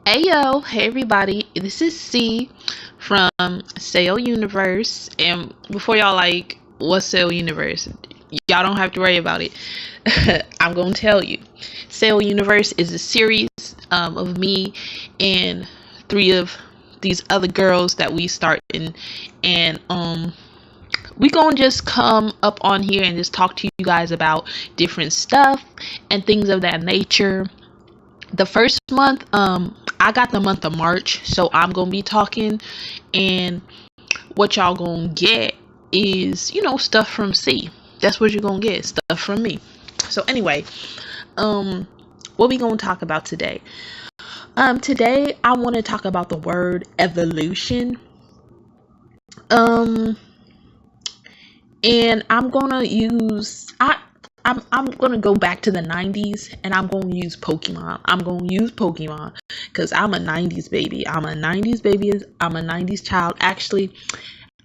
Ayo, hey everybody, this is C from Sae-O Universe. And before y'all like, what's Sae-O Universe? Y'all don't have to worry about it. I'm gonna tell you. Sae-O Universe is a series of me and three of these other girls that we start in, and we gonna just come up on here and just talk to you guys about different stuff and things of that nature. The first month, I got the month of March, so I'm gonna be talking, and what y'all gonna get is, stuff from C. That's what you're gonna get, stuff from me. So anyway, what we gonna talk about today? Today I want to talk about the word evolution. And I'm gonna use I'm gonna go back to the 90s, and I'm gonna use Pokemon. I'm gonna use Pokemon because I'm a 90s baby. I'm a 90s child. Actually,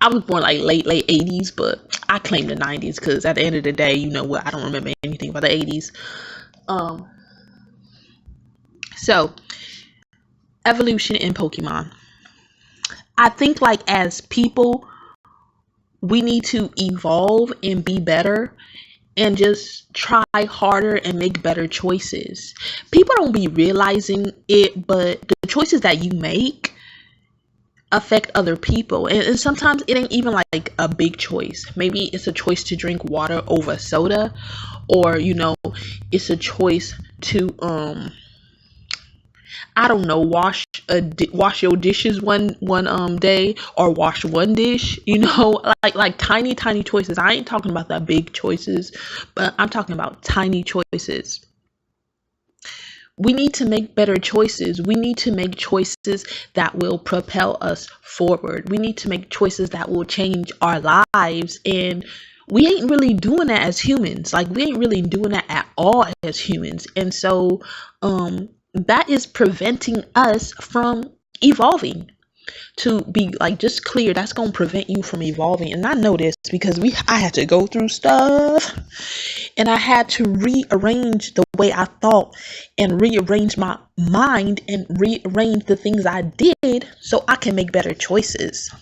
I was born like late 80s, but I claim the 90s because at the end of the day, you know what? I don't remember anything about the 80s. So evolution in Pokemon. I think like as people, we need to evolve and be better and just try harder and make better choices. People don't be realizing it, but the choices that you make affect other people. And sometimes it ain't even like a big choice. Maybe it's a choice to drink water over soda, or it's a choice to I don't know, wash your dishes one day, or wash one dish, like tiny choices. I ain't talking about the big choices, but I'm talking about tiny choices. We need to make better choices. We need to make choices that will propel us forward. We need to make choices that will change our lives, and we ain't really doing that as humans. Like, we ain't really doing that at all as humans. And so that is preventing us from evolving. To be like just clear, that's going to prevent you from evolving. And I know this because I had to go through stuff, and I had to rearrange the way I thought, and rearrange my mind, and rearrange the things I did so I can make better choices.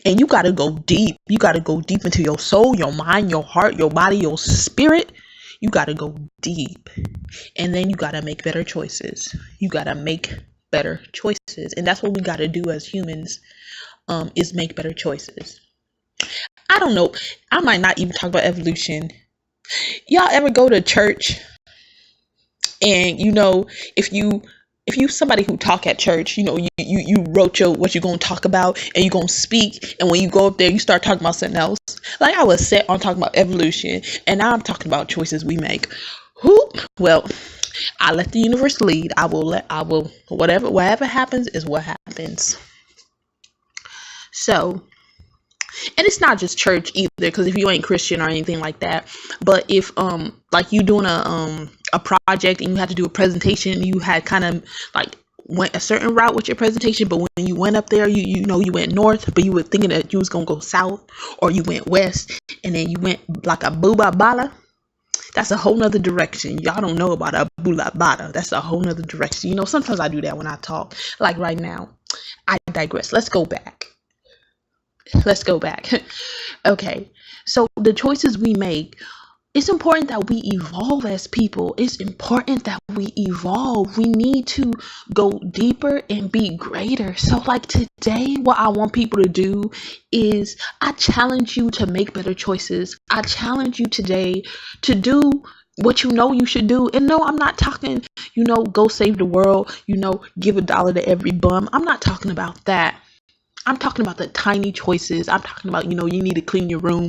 And you got to go deep. You got to go deep into your soul, your mind, your heart, your body, your spirit. You got to go deep, and then you got to make better choices. You got to make better choices, and that's what we got to do as humans, is make better choices. I don't know, I might not even talk about evolution. Y'all ever go to church, and if you somebody who talk at church, you wrote what you're gonna talk about, and you're gonna speak, and when you go up there you start talking about something else. Like, I was set on talking about evolution, and now I'm talking about choices we make. Well, I let the universe lead. I will whatever happens is what happens. So, and it's not just church either, because if you ain't Christian or anything like that, but if like you doing a project and you had to do a presentation, you had kind of like went a certain route with your presentation, but when you went up there, you went north, but you were thinking that you was gonna go south, or you went west, and then you went like a booba bala. That's a whole nother direction. Y'all don't know about a booba bala. That's a whole nother direction. Sometimes I do that when I talk. Like right now, I digress. Let's go back. Okay, so the choices we make, it's important that we evolve as people. It's important that we evolve. We need to go deeper and be greater. So like today, what I want people to do is, I challenge you to make better choices. I challenge you today to do what you should do. And no, I'm not talking, go save the world, give $1 to every bum. I'm not talking about that. I'm talking about the tiny choices. I'm talking about, you need to clean your room.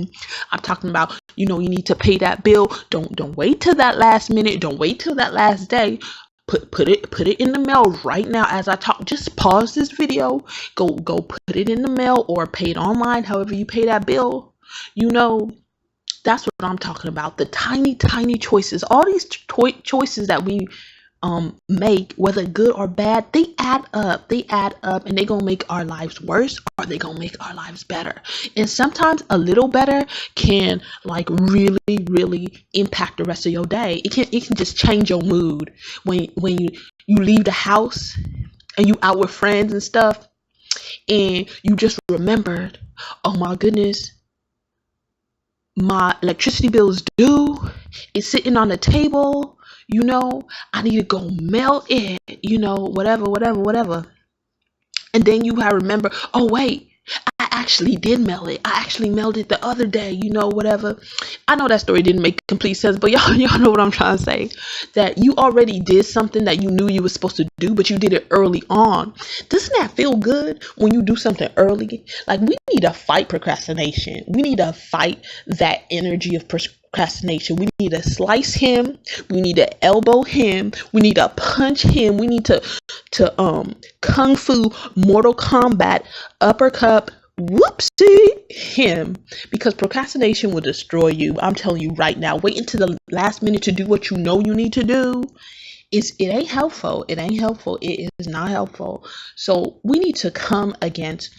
I'm talking about, you need to pay that bill. Don't wait till that last minute. Don't wait till that last day. Put it in the mail right now as I talk. Just pause this video. Go put it in the mail, or pay it online, however you pay that bill. That's what I'm talking about. The tiny choices. All these choices that we make, whether good or bad, they add up. They add up, and they gonna make our lives worse, or they gonna make our lives better. And sometimes a little better can like really impact the rest of your day. It can just change your mood when you leave the house and you out with friends and stuff, and you just remembered, oh my goodness, my electricity bill is due. It's sitting on the table. I need to go mail it. Whatever. And then you have remember, oh wait, I actually did mail it. I actually mailed it the other day, whatever. I know that story didn't make complete sense, but y'all know what I'm trying to say. That you already did something that you knew you were supposed to do, but you did it early on. Doesn't that feel good when you do something early? Like, we need to fight procrastination. We need to fight that energy of procrastination. We need to slice him. We need to elbow him. We need to punch him. We need to kung fu Mortal Kombat uppercut whoopsie him, because procrastination will destroy you. I'm telling you right now. Wait until the last minute to do what you know you need to do. It ain't helpful. It ain't helpful. It is not helpful. So we need to come against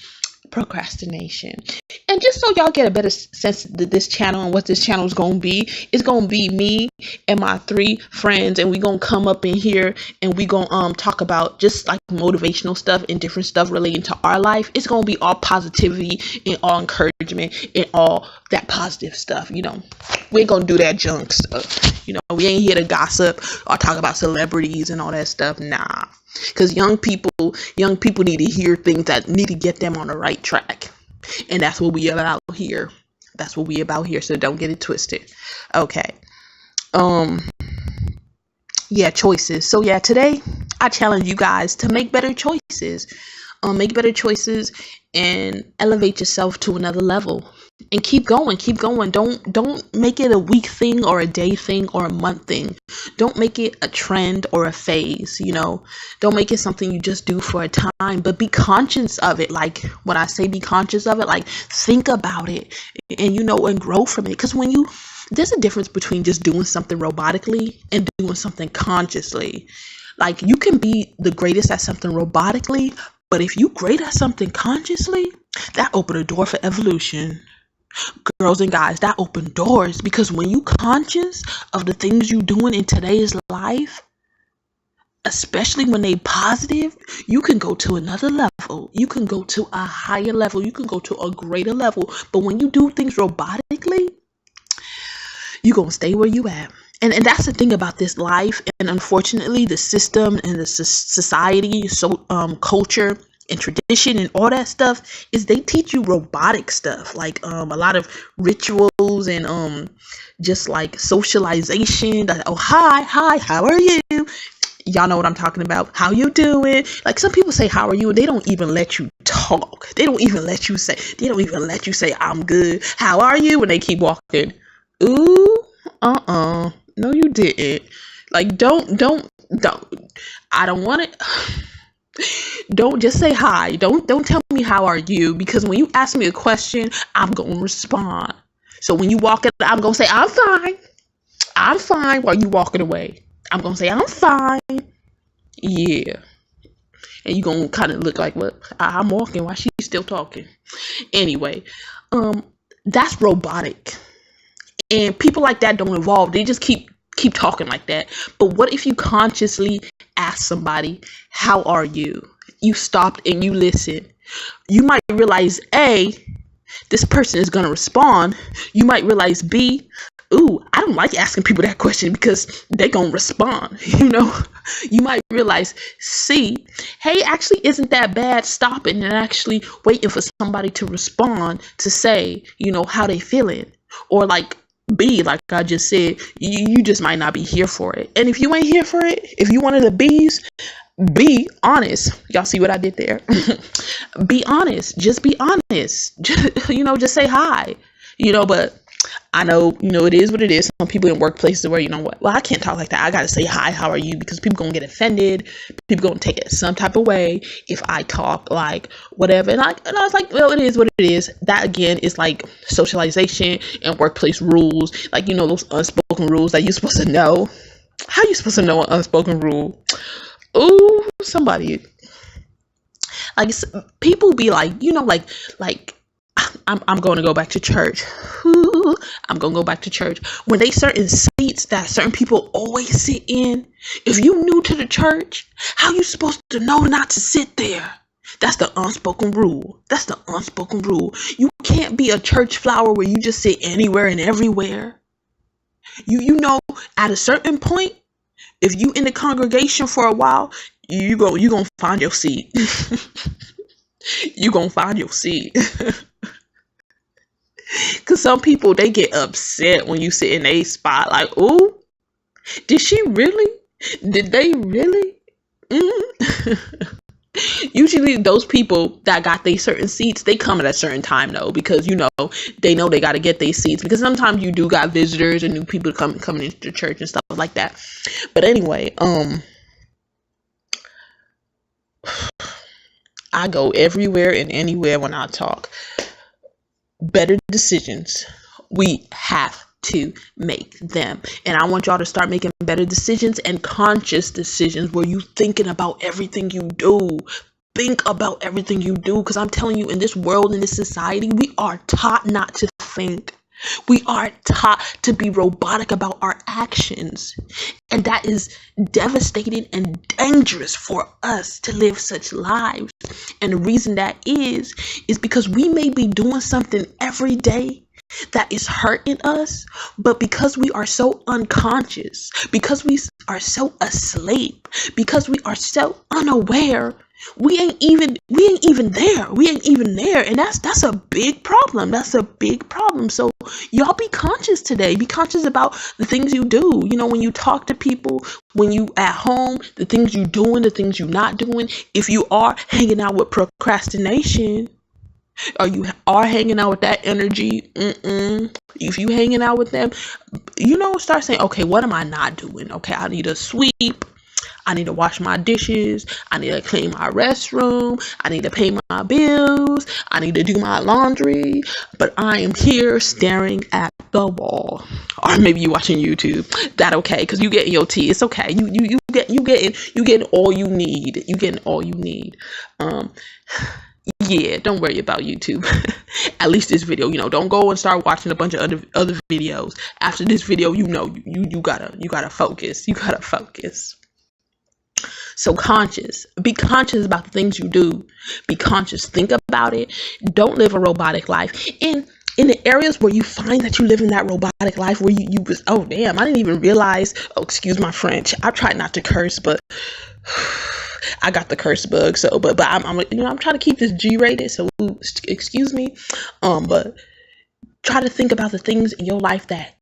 procrastination. And just so y'all get a better sense of this channel and what this channel is going to be, it's going to be me and my 3 friends, and we going to come up in here and we going to talk about just like motivational stuff and different stuff relating to our life. It's going to be all positivity and all encouragement and all that positive stuff. We ain't going to do that junk stuff. We ain't here to gossip or talk about celebrities and all that stuff. Nah. Because young people need to hear things that need to get them on the right track. And that's what we about here. That's what we about here. So don't get it twisted. Okay. Choices. So today I challenge you guys to make better choices. Make better choices and elevate yourself to another level. And keep going. Don't make it a week thing or a day thing or a month thing. Don't make it a trend or a phase, Don't make it something you just do for a time, but be conscious of it. Like, when I say be conscious of it, like, think about it and, and grow from it. Because there's a difference between just doing something robotically and doing something consciously. Like, you can be the greatest at something robotically, but if you great at something consciously, that open a door for evolution. Girls and guys, that open doors, because when you conscious of the things you doing in today's life, especially when they positive, you can go to another level. You can go to a higher level. You can go to a greater level. But when you do things robotically, you're going to stay where you at. And that's the thing about this life. And unfortunately, the system and the society, culture and tradition and all that stuff, is they teach you robotic stuff, like a lot of rituals and just like socialization. That, oh, hi, how are you? Y'all know what I'm talking about. How you doing? Like, some people say how are you, and they don't even let you talk. They don't even let you say I'm good. How are you? When they keep walking. Ooh, no, you didn't. Like, don't. I don't want it. Don't just say hi. Don't tell me how are you, because when you ask me a question, I'm going to respond. So when you walk in, I'm going to say, I'm fine while you walking away. I'm going to say, I'm fine. Yeah. And you going to kind of look like, what? I'm walking while she's still talking. Anyway, that's robotic. And people like that don't evolve. They just keep talking like that. But what if you consciously ask somebody, how are you? You stopped and you listen. You might realize, A, this person is going to respond. You might realize, B, ooh, I don't like asking people that question because they're going to respond. You might realize, C, hey, actually isn't that bad stopping and actually waiting for somebody to respond to say, how they feeling. Or like, B, like I just said, you just might not be here for it. And if you ain't here for it, if you one of the B's, be honest. Y'all see what I did there? Be honest. Just be honest. Just say hi. But I know, it is what it is. Some people in workplaces where, well, I can't talk like that. I got to say hi, how are you? Because people going to get offended. People going to take it some type of way if I talk like whatever. And I was like, well, it is what it is. That again is like socialization and workplace rules. Like, those unspoken rules that you're supposed to know. How you supposed to know an unspoken rule? Ooh, somebody like people be like, like I'm going to go back to church. Ooh, I'm going to go back to church. When they certain seats that certain people always sit in, if you new to the church, how you supposed to know not to sit there? That's the unspoken rule. That's the unspoken rule. You can't be a church flower where you just sit anywhere and everywhere. You know, at a certain point, if you in the congregation for a while, you gonna find your seat. You gonna find your seat. Cause some people, they get upset when you sit in a spot. Like, ooh, did she really? Did they really? Usually those people that got their certain seats, they come at a certain time though, because they know they got to get their seats, because sometimes you do got visitors and new people coming into the church and stuff like that. But anyway, I go everywhere and anywhere when I talk. Better decisions. We have to make them. And I want y'all to start making better decisions and conscious decisions where you thinking about everything you do. Think about everything you do, because I'm telling you, in this world, in this society, we are taught not to think. We are taught to be robotic about our actions. And that is devastating and dangerous for us to live such lives. And the reason that is because we may be doing something every day that is hurting us, but because we are so unconscious, because we are so asleep, because we are so unaware, we ain't even there. We ain't even there. And that's a big problem. That's a big problem. So y'all be conscious today. Be conscious about the things you do. When you talk to people, when you at home, the things you doing, the things you not doing. If you are hanging out with procrastination, or you are hanging out with that energy, if you hanging out with them, start saying, okay, what am I not doing? Okay, I need to sweep. I need to wash my dishes. I need to clean my restroom. I need to pay my bills. I need to do my laundry. But I am here staring at the wall. Or maybe you watching YouTube. That okay? Because you getting your tea. It's okay. You getting all you need. You getting all you need. Yeah, don't worry about YouTube. At least this video, don't go and start watching a bunch of other videos. After this video, you gotta focus. You gotta focus. So be conscious about the things you do. Be conscious. Think about it. Don't live a robotic life. In the areas where you find that you live in that robotic life, where you was, oh damn, I didn't even realize. Oh, excuse my French. I tried not to curse, but I got the curse bug. So, but I'm trying to keep this G-rated. So, excuse me. But try to think about the things in your life that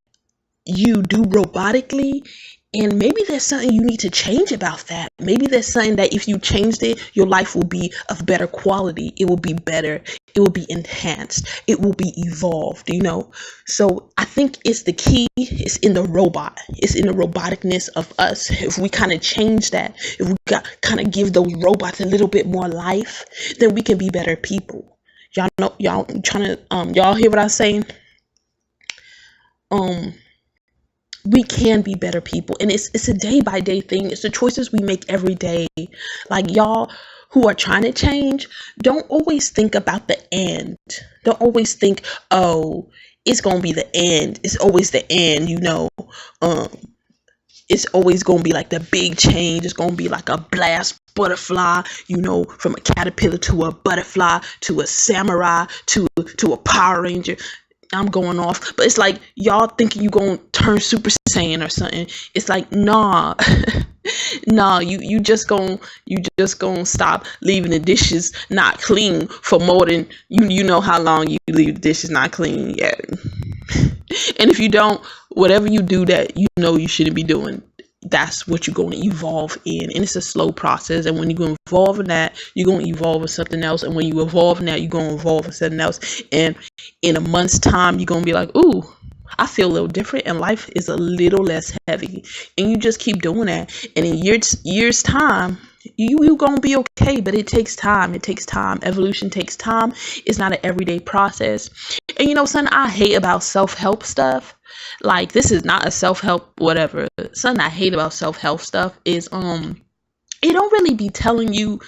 you do robotically. And maybe there's something you need to change about that. Maybe there's something that if you changed it, your life will be of better quality. It will be better. It will be enhanced. It will be evolved, So I think it's the key. It's in the robot. It's in the roboticness of us. If we kind of change that, if we kind of give those robots a little bit more life, then we can be better people. Y'all hear what I'm saying? We can be better people, and it's a day by day thing. It's the choices we make every day. Like y'all who are trying to change, don't always think about the end. Don't always think, oh, it's gonna be the end. It's always the end, It's always gonna be like the big change. It's gonna be like a blast butterfly, from a caterpillar to a butterfly to a samurai to a Power Ranger. I'm going off, but it's like y'all thinking you gonna turn Super Saiyan or something. It's like nah. You just gonna stop leaving the dishes not clean for more than you know how long you leave the dishes not clean. Yeah. And if you don't, whatever you do that you shouldn't be doing, that's what you're going to evolve in. And it's a slow process. And when you go evolve in that, you're going to evolve in something else. And when you evolve in that, you're going to evolve in something else. And in a month's time, you're going to be like, ooh, I feel a little different and life is a little less heavy. And you just keep doing that. And in years time, You gonna be okay, but it takes time. It takes time. Evolution takes time. It's not an everyday process. And something I hate about self-help stuff, like, this is not a self-help whatever. Something I hate about self-help stuff is it don't really be telling you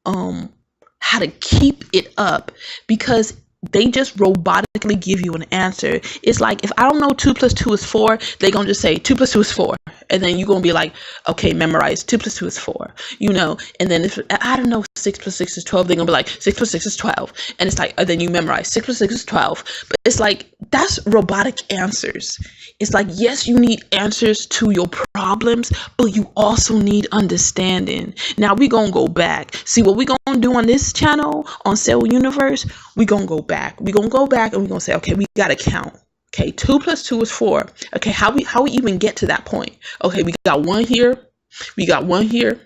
how to keep it up, because they just robotically give you an answer. It's like, if I don't know 2 + 2 is 4, they're gonna just say 2 + 2 is 4, and then you're gonna be like, okay, memorize 2 + 2 is 4, and then if I don't know 6 + 6 is 12, they're gonna be like 6 + 6 is 12, and it's like, and then you memorize 6 + 6 is 12. But it's like, that's robotic answers. It's like, yes, you need answers to your problems, but you also need understanding. Now we gonna go back. See what we gonna do on this channel on Sae-O Universe? We gonna go back. We gonna go back and we gonna say, okay, we gotta count. Okay, 2 + 2 is 4. Okay, how we even get to that point? Okay, we got 1 here, we got 1 here,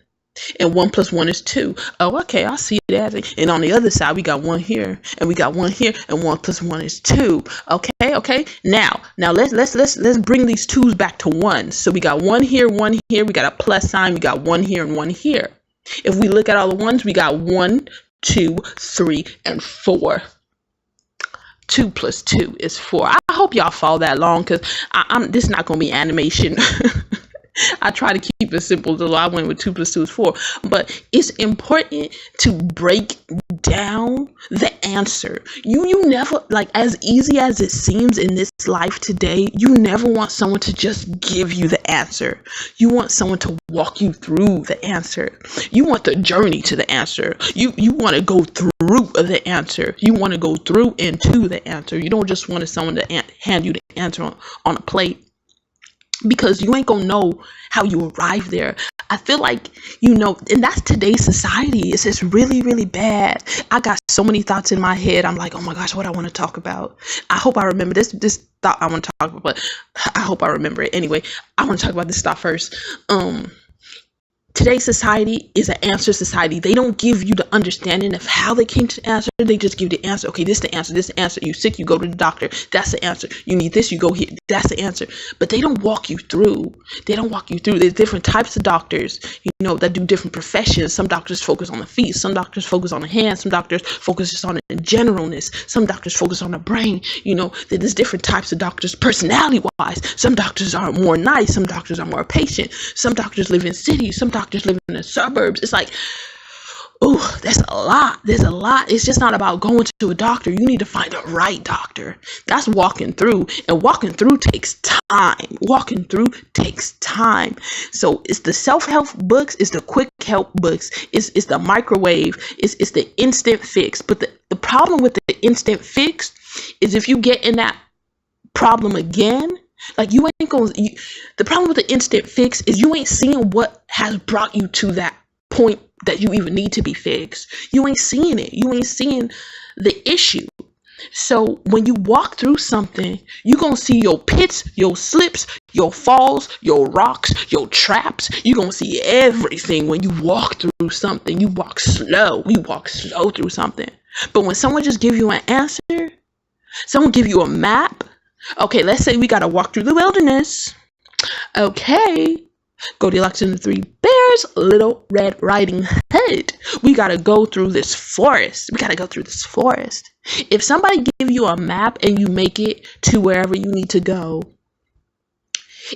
and 1 + 1 is 2. Oh, okay, I see that. And on the other side, we got 1 here, and we got 1 here, and 1 + 1 is 2. Okay. Now let's bring these 2's back to 1. So we got 1 here, 1 here. We got a plus sign. We got 1 here and 1 here. If we look at all the 1's, we got 1, 2, 3, and 4. 2 + 2 is 4. I hope y'all follow that long, because this is not gonna be animation. I try to keep it simple, so I went with 2 + 2 is 4. But it's important to break down the answer. You never, like, as easy as it seems in this life today, you never want someone to just give you the answer. You want someone to walk you through the answer. You want the journey to the answer. You want to go through the answer. You want to go through into the answer. You don't just want someone to hand you the answer on a plate, because you ain't gonna know how you arrive there. I feel like, and that's today's society. It's just really, really bad. I got so many thoughts in my head. I'm like, oh my gosh, what I want to talk about. I hope I remember this thought I want to talk about, but I hope I remember it. Anyway, I want to talk about this thought first. Today's society is an answer society. They don't give you the understanding of how they came to the answer. They just give the answer. Okay, this is the answer. This is the answer. You sick, you go to the doctor. That's the answer. You need this, you go here. That's the answer. But they don't walk you through. There's different types of doctors, that do different professions. Some doctors focus on the feet. Some doctors focus on the hands. Some doctors focus just on the generalness. Some doctors focus on the brain. There's different types of doctors personality-wise. Some doctors are more nice. Some doctors are more patient. Some doctors live in cities. Some doctors live in the suburbs. It's like, oh, that's a lot. There's a lot. It's just not about going to a doctor. You need to find the right doctor. That's walking through, and walking through takes time. So it's the self-help books, it's the quick help books, it's the microwave, it's the instant fix. But the problem with the instant fix is, if you get in that problem again, like, you ain't gonna. The problem with the instant fix is you ain't seeing what has brought you to that point that you even need to be fixed. You ain't seeing it. You ain't seeing the issue. So when you walk through something, you're gonna see your pits, your slips, your falls, your rocks, your traps. You're gonna see everything when you walk through something. You walk slow. Through something. But when someone just give you an answer, someone give you a map. Okay, let's say we gotta walk through the wilderness. Okay, Goldilocks and the Three Bears, Little Red Riding Hood. We gotta go through this forest. If somebody give you a map and you make it to wherever you need to go,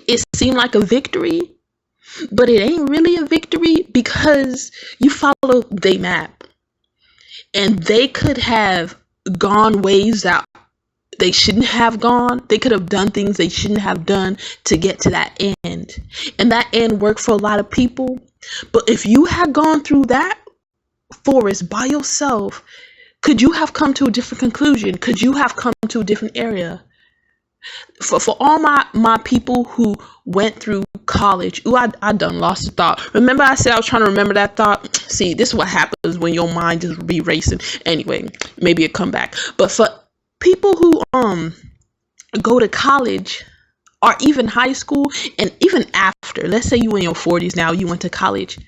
it seemed like a victory, but it ain't really a victory, because you follow the map, and they could have gone ways that they shouldn't have gone. They could have done things they shouldn't have done to get to that end. And that end worked for a lot of people. But if you had gone through that forest by yourself, could you have come to a different conclusion? Could you have come to a different area? For all my people who went through college, I done lost the thought. Remember I said I was trying to remember that thought? See, this is what happens when your mind just be racing. Anyway, maybe it'll come back. But for people who go to college, or even high school, and even after, let's say you in your 40s now, you went to college,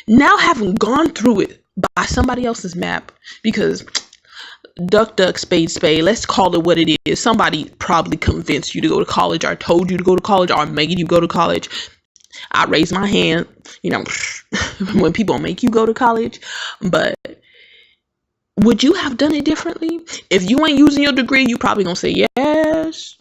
now having gone through it by somebody else's map, because duck, spade, let's call it what it is. Somebody probably convinced you to go to college, or told you to go to college, or made you go to college. I raised my hand, when people make you go to college. But would you have done it differently? If you ain't using your degree, you probably gonna say yes.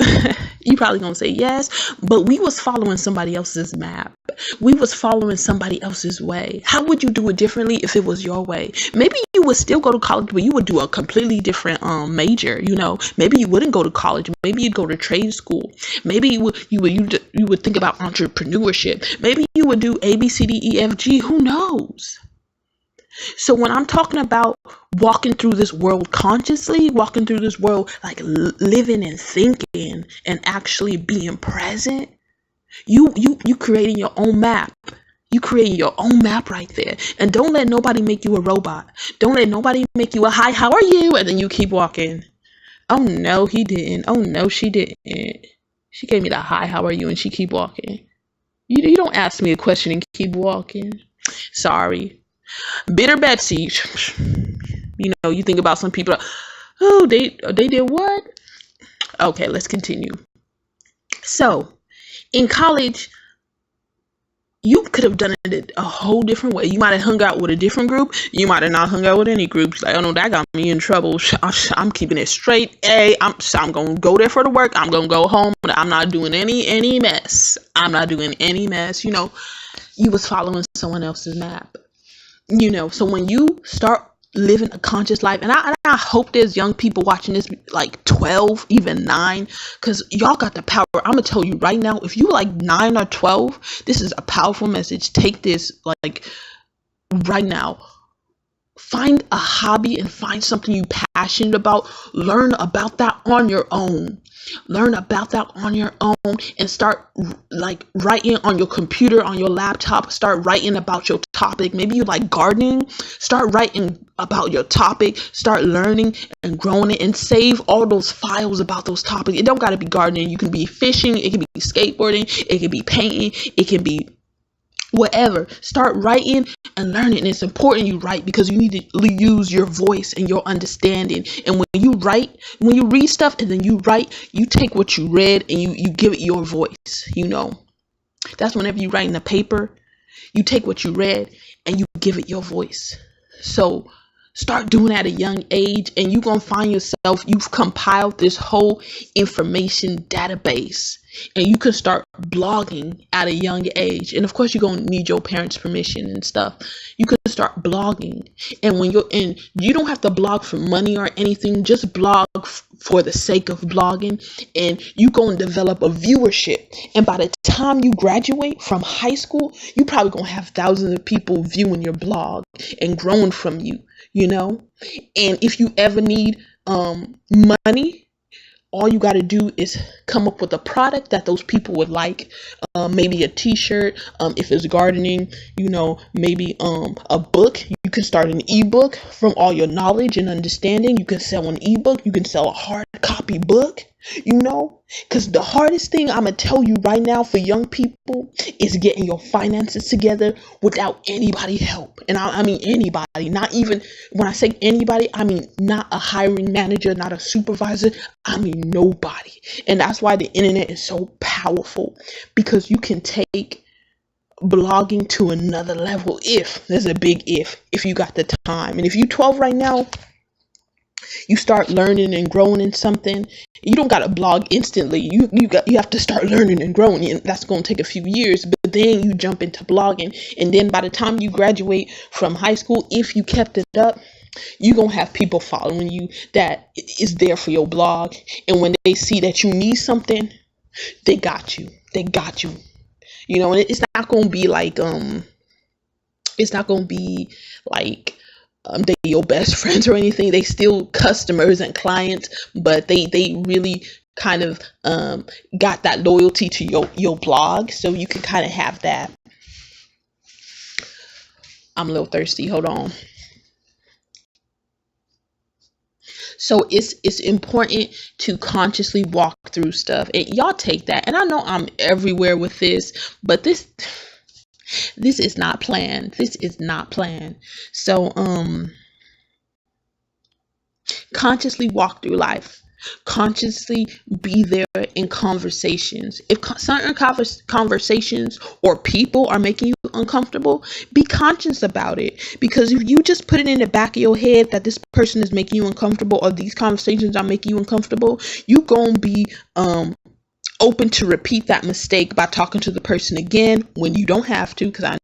You probably gonna say yes. But we was following somebody else's map. We was following somebody else's way. How would you do it differently if it was your way? Maybe you would still go to college, but you would do a completely different major. You know, maybe you wouldn't go to college. Maybe you'd go to trade school. Maybe you would think about entrepreneurship. Maybe you would do A, B, C, D, E, F, G. Who knows? So when I'm talking about walking through this world consciously, walking through this world like living and thinking and actually being present, you creating your own map. You creating your own map right there. And don't let nobody make you a robot. Don't let nobody make you a hi, how are you? And then you keep walking. Oh no, he didn't. Oh no, she didn't. She gave me the hi, how are you? And she keep walking. You don't ask me a question and keep walking. Sorry. Bitter Betsy. You know, you think about some people, oh, they did what? Okay, let's continue. So in college, you could have done it a whole different way. You might have hung out with a different group. You might have not hung out with any groups. Like, oh no, that got me in trouble. I'm keeping it straight. I'm going to go there for the work. I'm going to go home. I'm not doing any mess. I'm not doing any mess. You know, you was following someone else's map. You know, so when you start living a conscious life, and I hope there's young people watching this, like 12, even 9, because y'all got the power. I'm gonna tell you right now, if you like 9 or 12, this is a powerful message. Take this like right now. Find a hobby and find something you're passionate about. Learn about that on your own. Learn about that on your own and start like writing on your computer, on your laptop. Start writing about your topic. Maybe you like gardening. Start writing about your topic. Start learning and growing it and save all those files about those topics. It don't got to be gardening. You can be fishing. It can be skateboarding. It can be painting. It can be whatever. Start writing and learning. And it's important you write because you need to use your voice and your understanding. And when you write, when you read stuff and then you write, you take what you read and you give it your voice. You know, that's whenever you write in a paper, you take what you read and you give it your voice. So start doing at a young age and you're going to find yourself, you've compiled this whole information database and you can start blogging at a young age. And of course, you're going to need your parents' permission and stuff. You can start blogging. And when you're in, you don't have to blog for money or anything. Just blog for the sake of blogging. And you're going to develop a viewership. And by the time you graduate from high school, you probably going to have thousands of people viewing your blog and growing from you, you know. And if you ever need money, all you got to do is come up with a product that those people would like. Maybe a t-shirt, if it's gardening, you know, maybe a book. You can start an ebook from all your knowledge and understanding. You can sell an ebook. You can sell a hard copy book, you know, because the hardest thing I'm going to tell you right now for young people is getting your finances together without anybody help. And I mean anybody, not even when I say anybody, I mean not a hiring manager, not a supervisor. I mean nobody. And that's why the internet is so powerful, because you can take blogging to another level if there's a big if you got the time. And if you're 12 right now, you start learning and growing in something. You don't got to blog instantly. You have to start learning and growing, and that's going to take a few years. But then you jump into blogging, and then by the time you graduate from high school, if you kept it up, you're going to have people following you that is there for your blog. And when they see that you need something, they got you. They got you. You know, and it's not going to be like they your best friends or anything. They still customers and clients, but they really kind of got that loyalty to your blog, so you can kind of have that. I'm a little thirsty, hold on. So it's important to consciously walk through stuff, and y'all take that. And I know I'm everywhere with this, but this is not planned. This is not planned. So consciously walk through life. Consciously be there in conversations. If certain conversations or people are making you uncomfortable, be conscious about it. Because if you just put it in the back of your head that this person is making you uncomfortable or these conversations are making you uncomfortable, you gonna be open to repeat that mistake by talking to the person again when you don't have to, because I